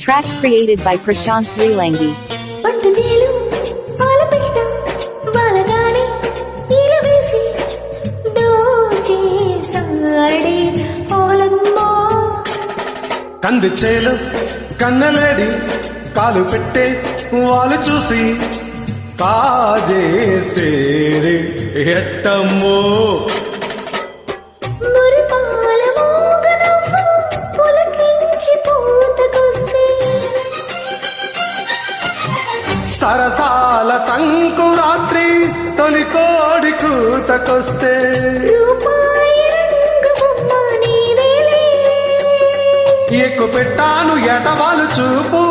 track created by Prashant Srilangi. పట్టుజేలు పాలపిట్ట వాలగాడి ఈలవేసి దోచేసాడే ఓలమ్మా. కందిచేలు కన్నలేడి కాలు పెట్టే వాళ్ళు చూసి కాజేసేరే ఎట్టమ్మో. మురిపాల మోగనవ్వ పులకించి పూతకొస్తే సరసాల సంకురాత్రి తొలి కోడి కూతకొస్తే రూపాయి రంగు బొమ్మ నీదేలే. ఎక్కు పెట్టాను ఎటవాలు చూపు